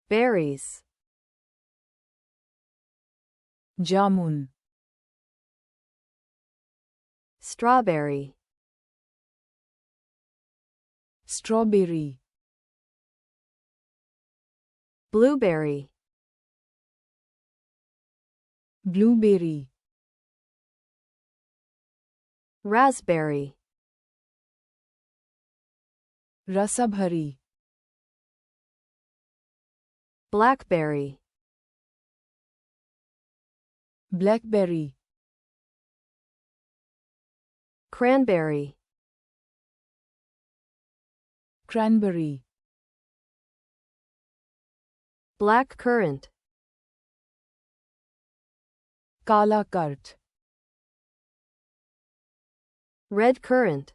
berries, jamun, strawberry, strawberry, blueberry, blueberry, raspberry, रसभरी, blackberry, blackberry, cranberry, cranberry, black currant, काला Kurt, red currant,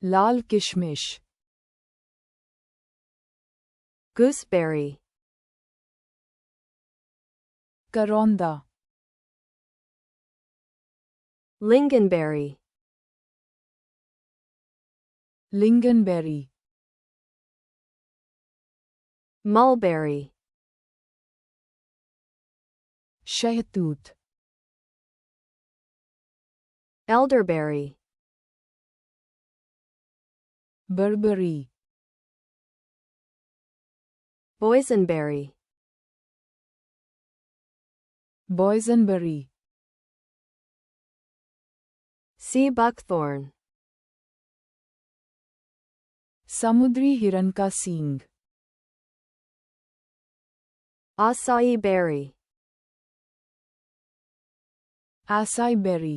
लाल किशमिश, gooseberry, करौंदा, lingonberry, lingonberry, mulberry, शहतूत, elderberry, Barbari, boysenberry, boysenberry, sea buckthorn, समुद्री हिरन का सींग, acai berry, acai berry,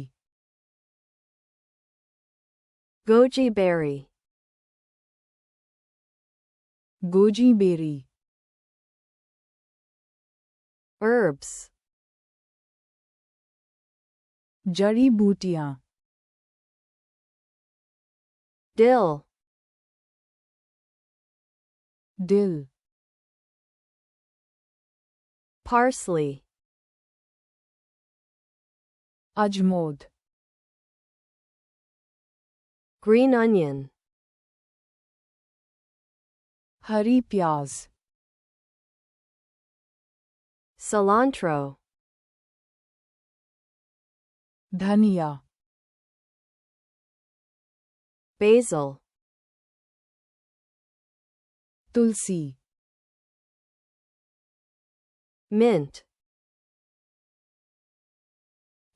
goji berry, goji berry, herbs, जड़ी बूटियां, dill, dill, parsley, अजमोद, green onion, हरी प्याज, cilantro, धनिया, basil, तुलसी, mint,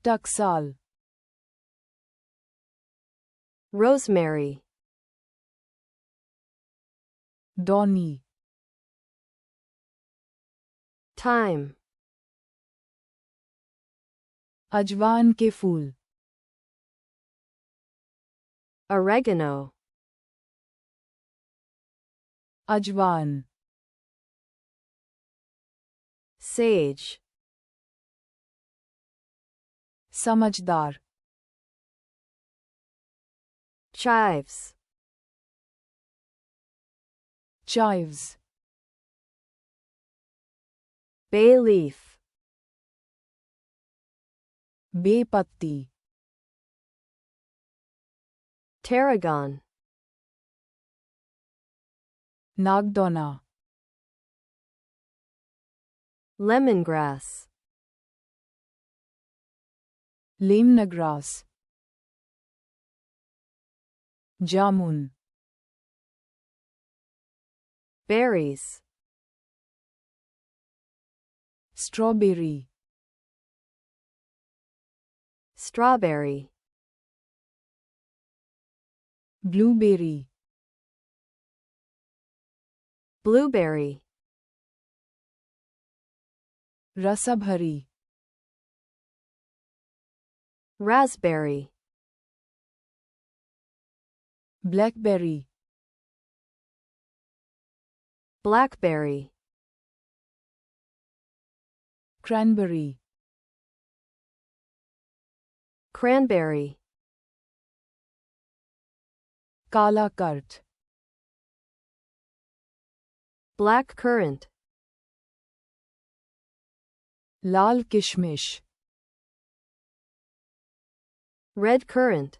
टकसाल, rosemary, दौनी, thyme, अजवान के फूल, oregano, अजवान, sage, समझदार, chives, chives, bay leaf, बेपत्ती, tarragon, नागदौना, lemongrass, लेमनग्रास, जामुन, berries, strawberry, strawberry, blueberry, blueberry, रसभरी, raspberry, blackberry, blackberry, cranberry, cranberry, काला कर्ट, black currant, लाल किशमिश, red currant,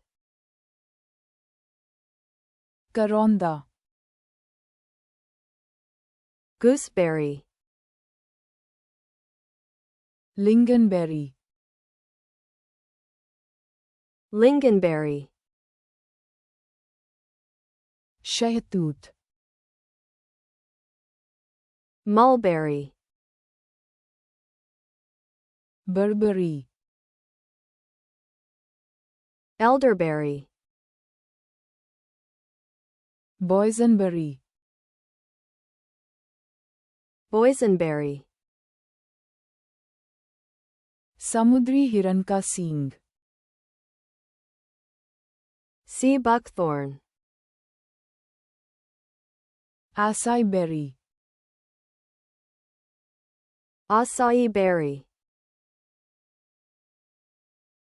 करौंदा, gooseberry, lingonberry, lingonberry, शहतूत, mulberry, Barbari, elderberry, boysenberry, boysenberry, समुद्री हिरन का सींग, sea buckthorn, acai berry, acai berry,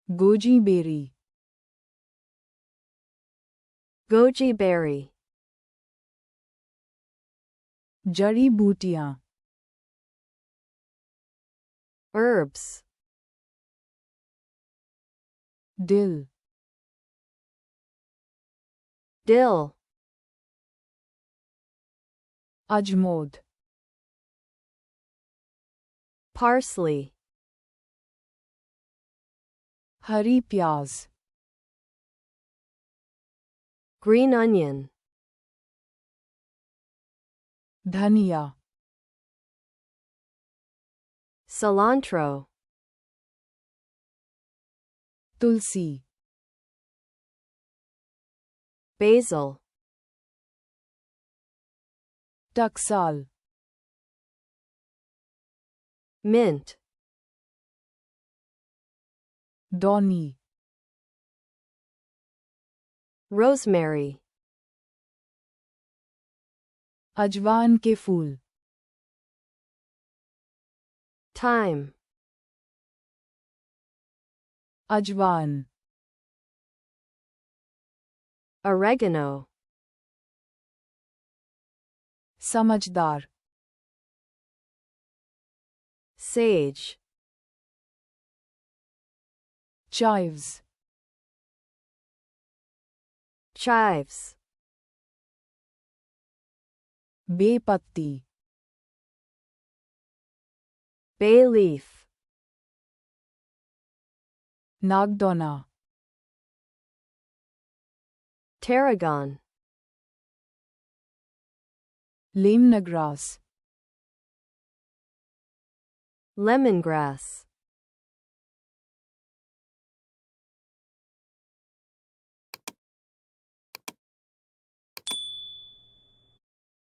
goji berry, goji berry, जड़ी बूटियां, herbs, dill, dill, अजमोद, parsley, हरी प्याज, green onion, धनिया, cilantro, तुलसी, basil, टकसाल, mint, दौनी, rosemary, अजवान के फूल, thyme, अजवान, oregano, समझदार, sage, chives, chives, बेपत्ती, bay leaf, नागदौना, tarragon, lemongrass, lemongrass,